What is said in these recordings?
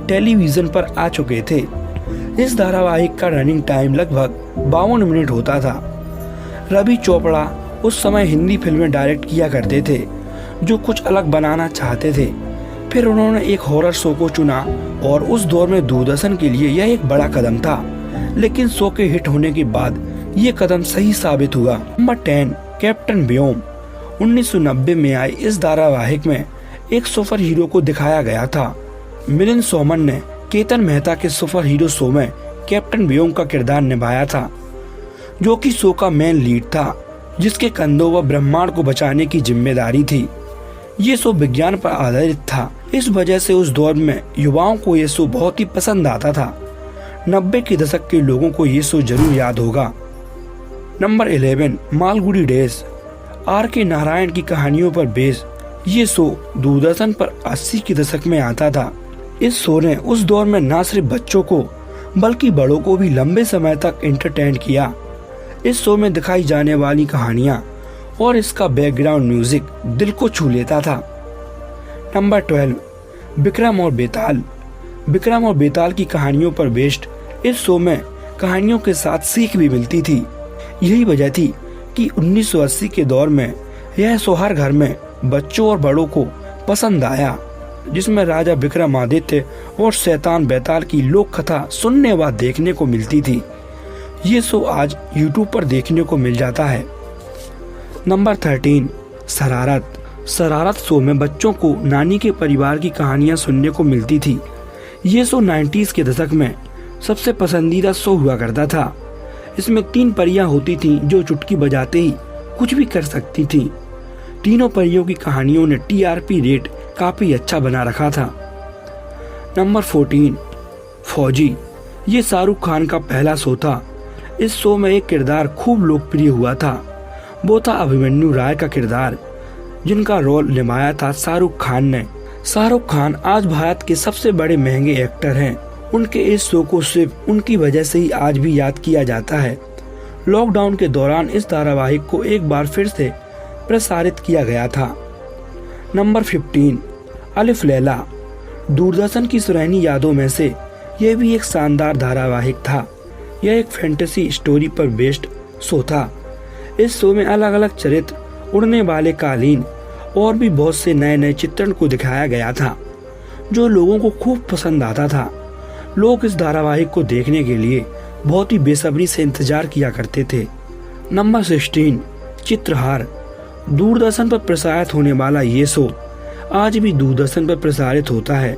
Television पर आ चुके थे। इस धारावाहिक का रनिंग टाइम लगभग 52 मिनट होता था। रवि चोपड़ा उस समय हिंदी फिल्में डायरेक्ट किया करते थे जो कुछ अलग बनाना चाहते थे। फिर उन्होंने एक हॉरर शो को चुना और उस दौर में दूरदर्शन के लिए यह एक बड़ा कदम था, लेकिन शो के हिट होने के बाद ये कदम सही साबित हुआ। नंबर 10, कैप्टन व्योम। 1990 में आई इस धारावाहिक में एक सुपर हीरो को दिखाया गया था। मिलिंद सोमन ने केतन मेहता के सुपर हीरो शो में कैप्टन व्योम का किरदार निभाया था, जो कि शो का मेन लीड था, जिसके कंधों व ब्रह्मांड को बचाने की जिम्मेदारी थी। ये शो विज्ञान पर आधारित था, इस वजह से उस दौर में युवाओं को ये शो बहुत ही पसंद आता था। 90 के दशक के लोगों को ये शो जरूर याद होगा। Number 11, Malgudi days. R.K. Narayan की कहानियों पर बेस ये शो दूरदर्शन पर 80 के दशक में आता था। इस शो ने उस दौर में न सिर्फ बच्चों को बल्कि बड़ों को भी लंबे समय तक एंटरटेन किया। इस शो में दिखाई जाने वाली कहानियां और इसका बैकग्राउंड म्यूजिक दिल को छू लेता था। नंबर 12, विक्रम और बेताल। विक्रम और बेताल की कहानियों पर बेस्ड इस शो में कहानियों के साथ सीख भी मिलती थी। यही वजह थी कि 1980 के दौर में यह शो हर घर में बच्चों और बड़ों को पसंद आया, जिसमें राजा विक्रमादित्य और शैतान बेताल की लोक कथा सुनने व देखने को मिलती थी। ये शो आज YouTube पर देखने को मिल जाता है। नंबर 13, शरारत। शरारत शो में बच्चों को नानी के परिवार की कहानियां सुनने को मिलती थी। ये शो 90s के दशक में सबसे पसंदीदा शो हुआ करता था। इसमें 3 परियां होती थीं जो चुटकी बजाते ही कुछ भी कर सकती थीं। तीनों परियों की कहानियों ने TRP रेट काफी अच्छा बना रखा था। नंबर 14, फौजी। ये शाहरुख खान का पहला शो था। इस शो में एक किरदार खूब लोकप्रिय हुआ था, वो था अभिमन्यु राय का किरदार, जिनका रोल निभाया था शाहरुख खान ने। शाहरुख खान आज भारत के सबसे बड़े महंगे एक्टर हैं। उनके इस शो को सिर्फ उनकी वजह से ही आज भी याद किया जाता है। लॉकडाउन के दौरान इस धारावाहिक को एक बार फिर से प्रसारित किया गया था। नंबर 15, अलिफ लैला। दूरदर्शन की सुनहरी यादों में से यह भी एक शानदार धारावाहिक था। यह एक फैंटेसी स्टोरी पर बेस्ड शो था। इस शो में अलग अलग चरित्र, उड़ने वाले कालीन और भी बहुत से नए नए चित्रण को दिखाया गया था, जो लोगों को खूब पसंद आता था। लोग इस धारावाहिक को देखने के लिए बहुत ही बेसब्री से इंतजार किया करते थे। नंबर 16, चित्रहार। दूरदर्शन पर प्रसारित होने वाला ये शो आज भी दूरदर्शन पर प्रसारित होता है।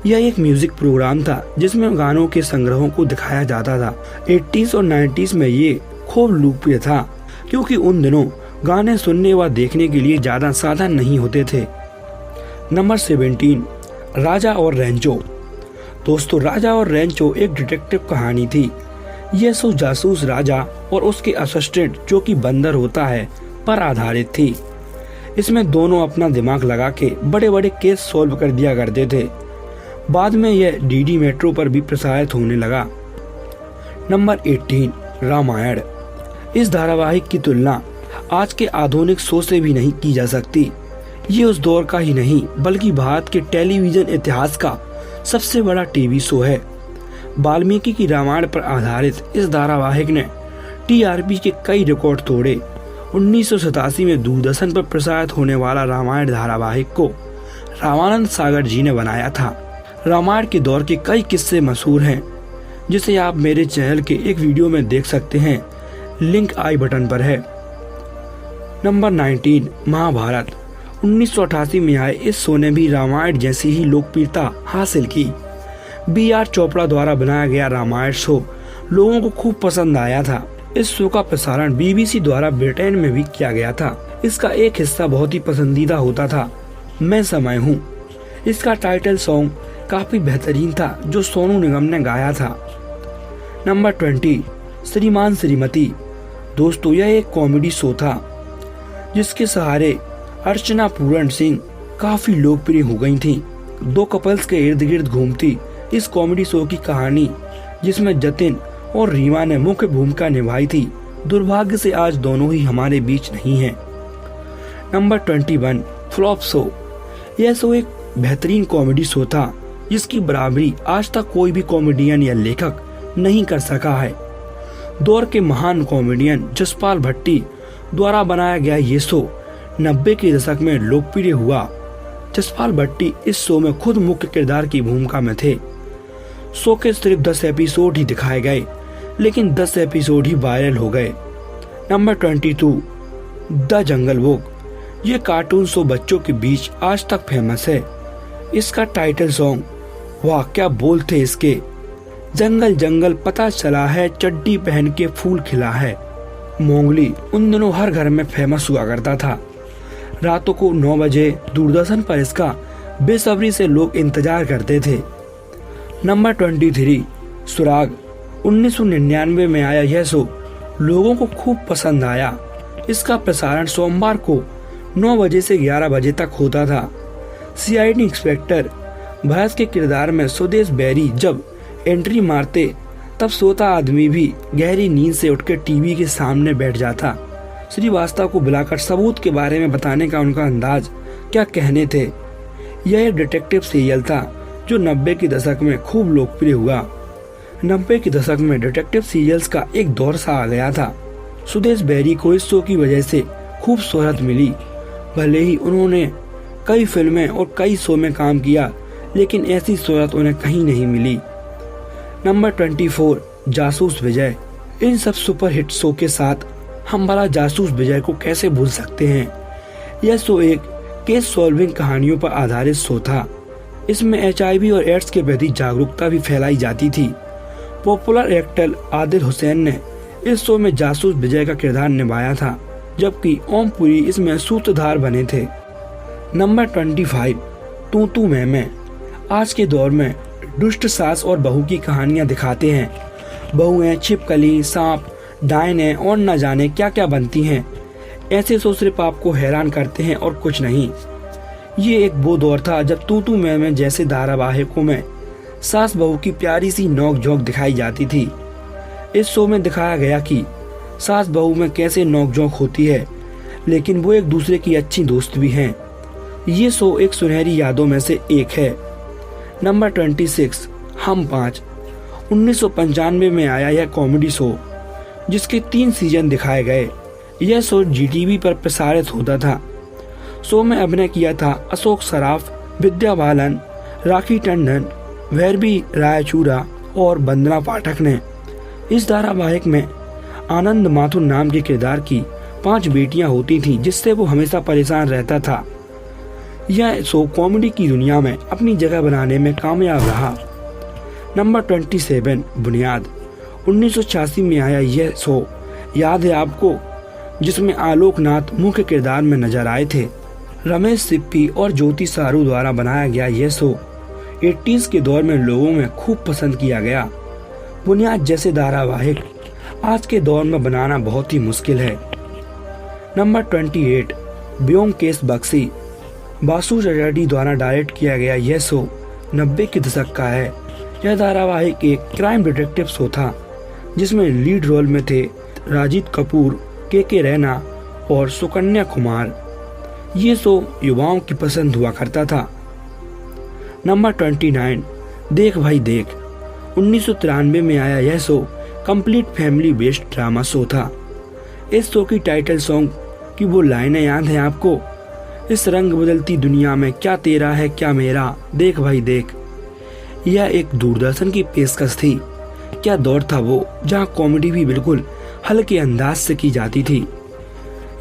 यह एक म्यूजिक प्रोग्राम था जिसमें गानों के संग्रहों को दिखाया जाता था। 80s और 90s में ये खूब लोकप्रिय था, क्योंकि उन दिनों गाने सुनने व देखने के लिए ज्यादा साधन नहीं होते थे। नंबर 17, राजा और रेंचो। दोस्तों, राजा और रेंचो एक डिटेक्टिव कहानी थी। यह शो जासूस राजा और उसके असिस्टेंट, जो कि बंदर होता है, पर आधारित थी। इसमें दोनों अपना दिमाग लगा के बड़े बड़े केस सॉल्व कर दिया करते थे। बाद में यह DD मेट्रो पर भी प्रसारित होने लगा। नंबर 18, रामायण। इस धारावाहिक की तुलना आज के आधुनिक शो से भी नहीं की जा सकती। ये उस दौर का ही नहीं बल्कि भारत के टेलीविजन इतिहास का सबसे बड़ा टीवी शो है। वाल्मीकि की रामायण पर आधारित इस धारावाहिक ने TRP के कई रिकॉर्ड तोड़े। 1987 में दूरदर्शन पर प्रसारित होने वाला रामायण धारावाहिक को रामानंद सागर जी ने बनाया था। रामायण के दौर के कई किस्से मशहूर हैं, जिसे आप मेरे चैनल के एक वीडियो में देख सकते हैं, लिंक आई बटन पर है। नंबर 19, महाभारत। 1988 में आए इस शो ने भी रामायण जैसी ही लोकप्रियता हासिल की। BR चोपड़ा द्वारा बनाया गया रामायण शो लोगों को खूब पसंद आया था। इस शो का प्रसारण BBC द्वारा ब्रिटेन में भी किया गया था। इसका एक हिस्सा बहुत ही पसंदीदा होता था, मैं समय हूँ। इसका टाइटल सॉन्ग काफी बेहतरीन था, जो सोनू निगम ने गाया था। नंबर 20, श्रीमान श्रीमती। दोस्तों, यह एक कॉमेडी शो था जिसके सहारे अर्चना पूरन सिंह काफी लोकप्रिय हो गई थीं। 2 कपल्स के इर्द गिर्द घूमती इस कॉमेडी शो की कहानी, जिसमें जतिन और रीमा ने मुख्य भूमिका निभाई थी। दुर्भाग्य से आज दोनों ही हमारे बीच नहीं हैं। Number 21, flop show. यह शो एक बेहतरीन कॉमेडी शो था। जिसकी बराबरी आज तक कोई भी कॉमेडियन या लेखक नहीं कर सका है। दौर के महान कॉमेडियन जसपाल भट्टी द्वारा बनाया गया ये शो 90 के दशक में लोकप्रिय हुआ। जसपाल भट्टी इस शो में खुद मुख्य किरदार की भूमिका में थे। शो के सिर्फ 10 एपिसोड ही दिखाए गए, लेकिन 10 एपिसोड ही वायरल हो गए। Number 22, the jungle book. ये कार्टून शो बच्चों के बीच आज तक फेमस है। इसका टाइटल सॉन्ग, वाह क्या बोल थे इसके। जंगल जंगल पता चला है, चड्डी पहन के फूल खिला है। मोंगली उन दिनों हर घर में फेमस हुआ करता था। रातों को 9 बजे दूरदर्शन पर इसका बेसब्री से लोग इंतजार करते थे। नंबर 23, सुराग। 1999 में आया यह शो लोगों को खूब पसंद आया। इसका प्रसारण सोमवार को 9 बजे से 11 बजे तक होता था। सीआईडी इंस्पेक्टर भरत के किरदार में सुदेश बैरी जब एंट्री मारते तब सोता आदमी भी गहरी नींद से उठकर टीवी के सामने बैठ जाता। श्रीवास्तव को बुलाकर सबूत के बारे में बताने का उनका अंदाज क्या कहने थे। यह एक डिटेक्टिव सीरियल था जो 90 के दशक में खूब लोकप्रिय हुआ। 90 के दशक में डिटेक्टिव सीरियल्स का एक दौर सा आ गया था। सुदेश बैरी को इस शो की वजह से खूब शोहरत मिली। भले ही उन्होंने कई फिल्में और कई शो में काम किया, लेकिन ऐसी शोहरत उन्हें कहीं नहीं मिली। नंबर 24, जासूस विजय। इन सब सुपरहिट शो के साथ हम भला जासूस विजय को कैसे भूल सकते हैं। यह शो एक केस सॉल्विंग कहानियों पर आधारित शो था। इसमें HIV और एड्स के प्रति जागरूकता भी फैलाई जाती थी। पॉपुलर एक्टर आदिल हुसैन ने इस शो में जासूस विजय का किरदार निभाया था, जबकि ओम पुरी इसमें सूत्रधार बने थे। नंबर 25, तू तू मैं। आज के दौर में दुष्ट सास और बहू की कहानियां दिखाते हैं। बहुएं छिपकली, सांप, डायने और न जाने क्या क्या बनती हैं। ऐसे शो सिर्फ आपको हैरान करते हैं और कुछ नहीं। ये एक वो दौर था जब तू तू मैं जैसे धारावाहिकों में सास बहू की प्यारी सी नोक झोंक दिखाई जाती थी। इस शो में दिखाया गया कि सास बहू में कैसे नोक झोंक होती है, लेकिन वो एक दूसरे की अच्छी दोस्त भी हैं। ये शो एक सुनहरी यादों में से एक है। नंबर 26, हम 5। 1995 में आया यह कॉमेडी शो जिसके 3 सीजन दिखाए गए। यह शो GTV पर प्रसारित होता था। शो में अभिनय किया था अशोक सराफ, विद्या बालन, राखी टंडन, भैरवी रायचूरा और वंदना पाठक ने। इस धारावाहिक में आनंद माथुर नाम के किरदार की 5 बेटियां होती थीं, जिससे वो हमेशा परेशान रहता था। यह शो कॉमेडी की दुनिया में अपनी जगह बनाने में कामयाब रहा। नंबर 27, बुनियाद। 1986 में आया यह शो याद है आपको, जिसमें आलोकनाथ मुख्य किरदार में नजर आए थे। रमेश सिप्पी और ज्योति सारू द्वारा बनाया गया यह शो 80s के दौर में लोगों में खूब पसंद किया गया। बुनियाद जैसे धारावाहिक आज के दौर में बनाना बहुत ही मुश्किल है। नंबर 28, ब्योमकेश बक्सी। बासु चटर्जी द्वारा डायरेक्ट किया गया यह शो 90 के दशक का है। यह धारावाहिक एक क्राइम डिटेक्टिव शो था जिसमें लीड रोल में थे राजीव कपूर, के रैना और सुकन्या कुमार। ये शो युवाओं की पसंद हुआ करता था। नंबर 29, देख भाई देख। 1993 में आया यह show complete family based drama show था। इस शो की टाइटल सॉन्ग की वो लाइनें याद है आपको, इस रंग बदलती दुनिया में क्या तेरा है क्या मेरा, देख भाई देख। यह एक दूरदर्शन की पेशकश थी। क्या दौर था वो जहां कॉमेडी भी बिल्कुल हल्के अंदाज से की जाती थी।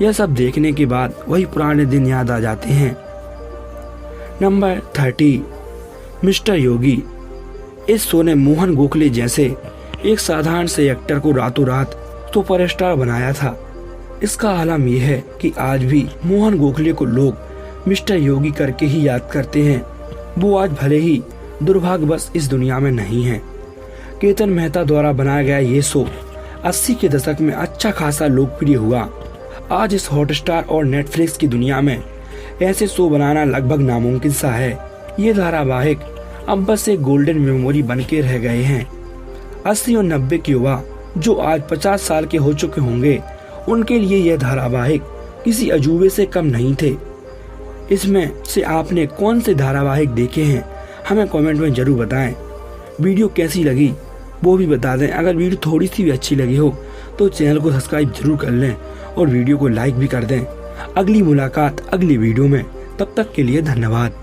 यह सब देखने के बाद वही पुराने दिन याद आ जाते हैं। नंबर 30, मिस्टर योगी। इस शो ने मोहन गोखले जैसे एक साधारण से एक्टर को रातों रात सुपरस्टार बनाया था। इसका आलम यह है कि आज भी मोहन गोखले को लोग मिस्टर योगी करके ही याद करते हैं। वो आज भले ही दुर्भाग्यवश इस दुनिया में नहीं है। केतन मेहता द्वारा बनाया गया ये शो 80 के दशक में अच्छा खासा लोकप्रिय हुआ। आज इस हॉटस्टार और नेटफ्लिक्स की दुनिया में ऐसे शो बनाना लगभग नामुमकिन सा है। ये धारावाहिक अब बस एक गोल्डन मेमोरी बन के रह गए हैं। 80 और 90 के युवा जो आज 50 साल के हो चुके होंगे, उनके लिए यह धारावाहिक किसी अजूबे से कम नहीं थे। इसमें से आपने कौन से धारावाहिक देखे हैं हमें कमेंट में ज़रूर बताएं। वीडियो कैसी लगी वो भी बता दें। अगर वीडियो थोड़ी सी भी अच्छी लगी हो तो चैनल को सब्सक्राइब जरूर कर लें और वीडियो को लाइक भी कर दें। अगली मुलाकात अगली वीडियो में, तब तक के लिए धन्यवाद।